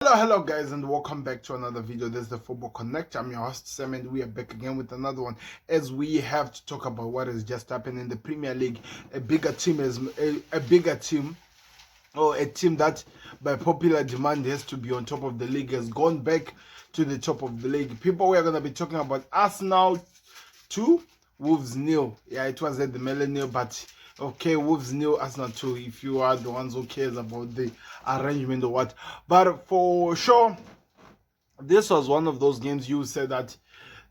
Hello guys, and welcome back to another video. This is the Football Connect. I'm your host Sam, and we are back again with another one as we have to talk about what has just happened in the Premier League. A bigger team is a bigger team, or a team that by popular demand has to be on top of the league, has gone back to the top of the league. People, we are going to be talking about Arsenal 2, Wolves 0. Yeah, it was at the Millennium, but okay, Wolves 0, Arsenal 2, if you are the ones who cares about the arrangement or what. But for sure, this was one of those games you said that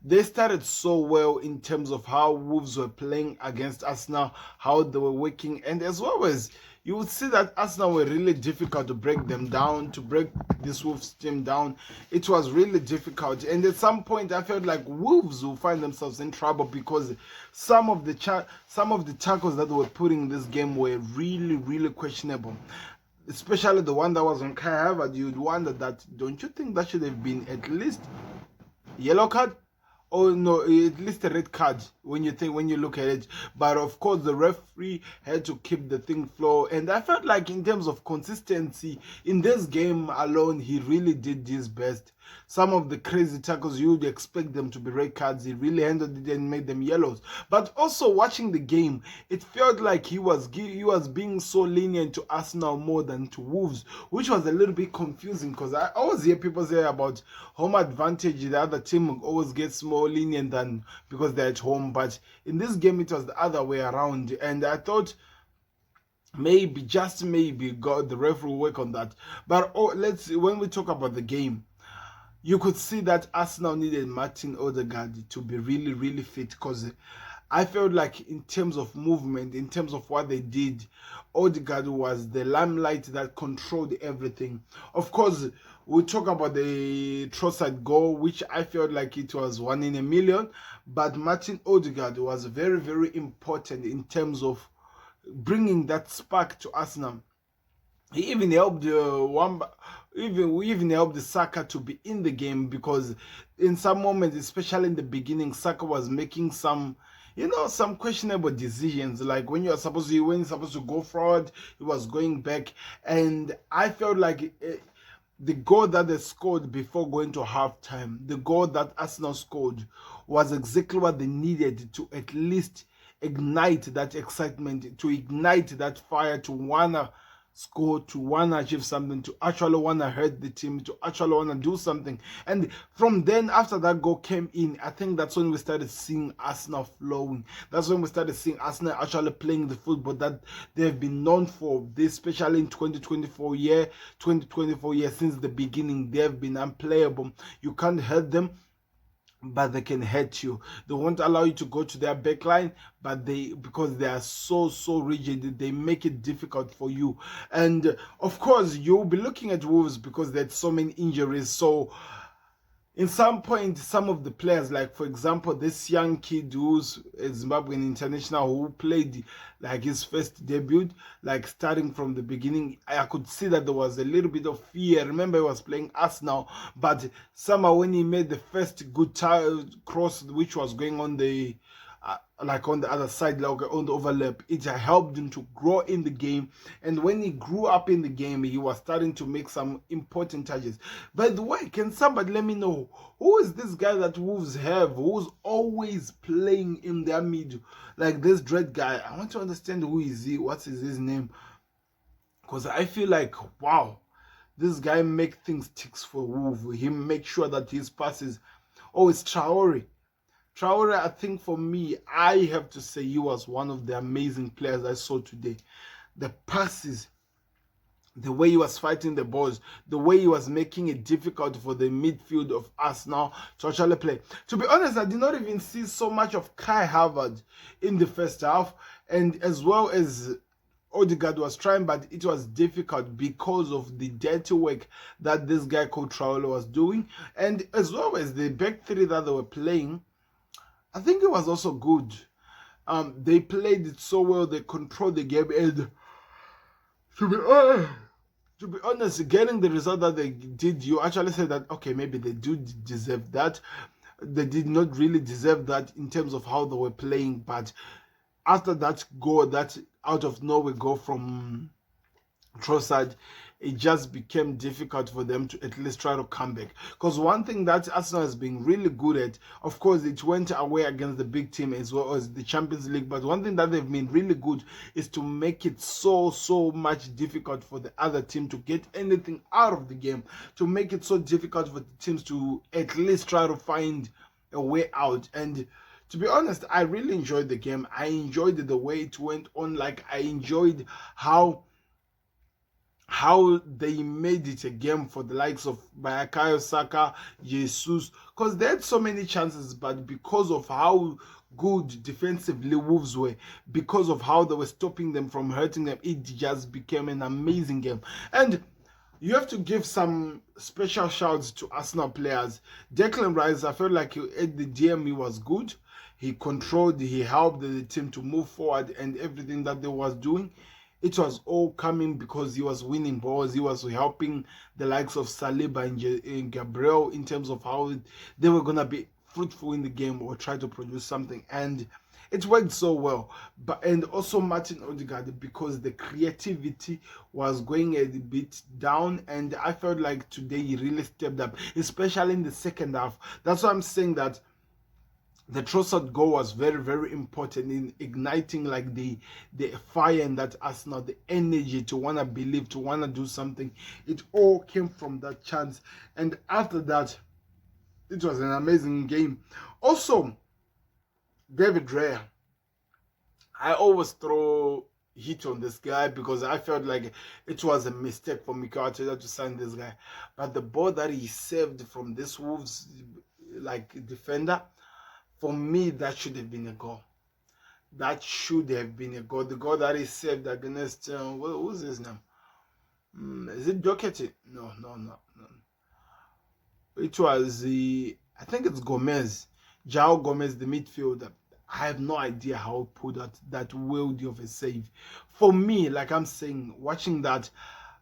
they started so well in terms of how Wolves were playing against Arsenal, how they were working, and as well as you would see that Arsenal were really difficult to break them down, to break this Wolves team down. It was really difficult, and at some point I felt like Wolves will find themselves in trouble because some of the tackles that they were putting in this game were really questionable. Especially the one that was on Kai Havertz. You'd wonder that, don't you think that should have been at least yellow card? Oh no, at least a red card when you look at it. But of course the referee had to keep the thing flow, and I felt like in terms of consistency in this game alone, he really did his best. Some of the crazy tackles you would expect them to be red cards, he really handled it and made them yellows. But also watching the game, it felt like he was being so lenient to Arsenal more than to Wolves, which was a little bit confusing because I always hear people say about home advantage, the other team always gets more lenient than because they're at home. But in this game it was the other way around, and I thought maybe, just maybe, God, the referee will work on that. But when we talk about the game, you could see that Arsenal needed Martin Odegaard to be really fit, because I felt like in terms of movement, in terms of what they did, Odegaard was the limelight that controlled everything. Of course, we talk about the Trossard goal, which I felt like it was 1 in a million, but Martin Odegaard was very important in terms of bringing that spark to Arsenal. He even helped we even helped the Saka to be in the game, because in some moments, especially in the beginning, Saka was making some questionable decisions, like when you're supposed to go forward, he was going back. And I felt like the goal that they scored before going to halftime, the goal that Arsenal scored, was exactly what they needed to at least ignite that excitement, to ignite that fire, to wanna score, to want to achieve something, to actually want to hurt the team, to actually want to do something. And from then, after that goal came in, I think that's when we started seeing Arsenal flowing. That's when we started seeing Arsenal actually playing the football that they've been known for, especially in 2024 year, since the beginning. They've been unplayable. You can't hurt them, but they can hurt you. They won't allow you to go to their backline, but because they are so rigid, they make it difficult for you. And of course, you'll be looking at Wolves because there's so many injuries. So in some point, some of the players, like for example, this young kid who's a Zimbabwean international who played like his first debut, like starting from the beginning, I could see that there was a little bit of fear. Remember, he was playing Arsenal, but somehow when he made the first good cross, which was going on the like on the other side, like on the overlap, it helped him to grow in the game. And when he grew up in the game, he was starting to make some important touches. By the way, can somebody let me know, who is this guy that Wolves have who's always playing in their middle, like this dread guy? I want to understand, who is he, what is his name, because I feel like, wow, this guy make things ticks for Wolves. He make sure that his passes. Oh, it's Traore. Traore, I think for me, I have to say he was one of the amazing players I saw today. The passes, the way he was fighting the balls, the way he was making it difficult for the midfield of Arsenal to actually play. To be honest, I did not even see so much of Kai Havertz in the first half, and as well as Odegaard was trying, but it was difficult because of the dirty work that this guy called Traore was doing, and as well as the back three that they were playing. I think it was also good. They played it so well. They controlled the game, and to be honest, getting the result that they did, you actually said that, okay, maybe they do deserve that. They did not really deserve that in terms of how they were playing, but after that goal, that out of nowhere goal from Trossard, it just became difficult for them to at least try to come back. Because one thing that Arsenal has been really good at, of course, it went away against the big team as well as the Champions League, but one thing that they've been really good is to make it so much difficult for the other team to get anything out of the game, to make it so difficult for the teams to at least try to find a way out. And to be honest, I really enjoyed the game. I enjoyed the way it went on. Like, I enjoyed how they made it a game for the likes of Bukayo Saka, Jesus, because they had so many chances, but because of how good defensively Wolves were, because of how they were stopping them from hurting them, it just became an amazing game. And you have to give some special shouts to Arsenal players. Declan Rice, I felt like at the DM he was good. He controlled, he helped the team to move forward, and everything that they was doing, it was all coming because he was winning balls. He was helping the likes of Saliba and Gabriel in terms of how they were going to be fruitful in the game or try to produce something. And it worked so well. And also Martin Odegaard, because the creativity was going a bit down, and I felt like today he really stepped up, especially in the second half. That's why I'm saying that the Trossard goal was very important in igniting like the fire in that Arsenal, the energy to want to believe, to want to do something. It all came from that chance. And after that, it was an amazing game. Also, David Raya, I always throw heat on this guy because I felt like it was a mistake for Mikel Arteta to sign this guy. But the ball that he saved from this Wolves like defender, for me, that should have been a goal. That should have been a goal. The goal that he saved against, who's his name? Is it Doherty? No. It was, I think it's Gomez. João Gomez, the midfielder. I have no idea how he pulled that world of a save. For me, like I'm saying, watching that,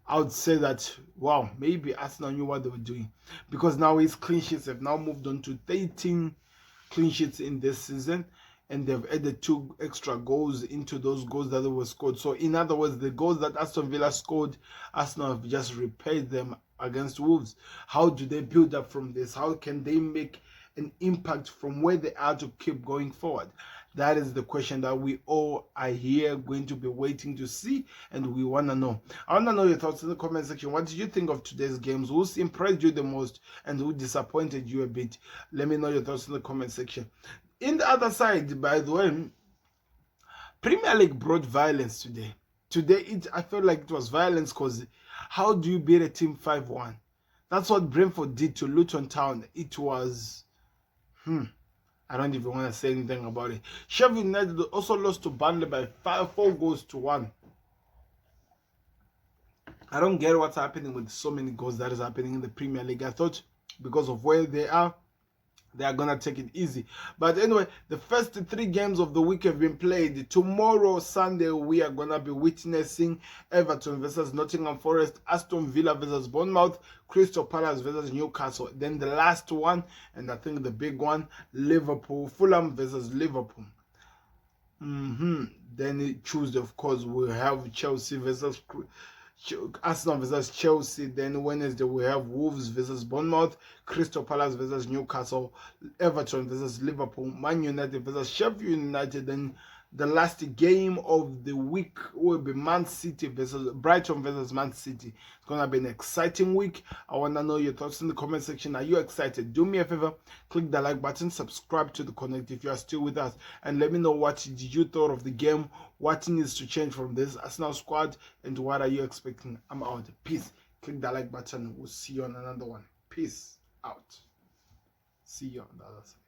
I would say that, wow, maybe Arsenal knew what they were doing. Because now his clean sheets have now moved on to 13 clean sheets in this season, and they've added 2 extra goals into those goals that were scored. So in other words, the goals that Aston Villa scored, Arsenal have just repaid them against Wolves. How do they build up from this? How can they make an impact from where they are to keep going forward? That is the question that we all are here going to be waiting to see, and we want to know. I want to know your thoughts in the comment section. What did you think of today's games? Who's impressed you the most and who disappointed you a bit? Let me know your thoughts in the comment section. In the other side, by the way, Premier League brought violence today. Today, I felt like it was violence because how do you beat a team 5-1? That's what Brentford did to Luton Town. It was... I don't even want to say anything about it. Sheffield United also lost to Burnley by 4 goals to 1. I don't get what's happening with so many goals that is happening in the Premier League. I thought because of where they are going to take it easy. But anyway, the first 3 games of the week have been played. Tomorrow, Sunday, we are going to be witnessing Everton versus Nottingham Forest, Aston Villa versus Bournemouth, Crystal Palace versus Newcastle. Then the last one, and I think the big one, Fulham versus Liverpool. Then Tuesday, of course, we'll have Chelsea versus Arsenal versus Chelsea. Then Wednesday we have Wolves versus Bournemouth, Crystal Palace versus Newcastle, Everton versus Liverpool, Man United versus Sheffield United. Then the last game of the week will be Brighton versus Man City. It's gonna be an exciting week. I wanna know your thoughts in the comment section. Are you excited? Do me a favor, click the like button, subscribe to the Connect if you are still with us, and let me know what did you thought of the game, what needs to change from this Arsenal squad, and what are you expecting. I'm out. Peace. Click the like button. We'll see you on another one. Peace out. See you on the other side.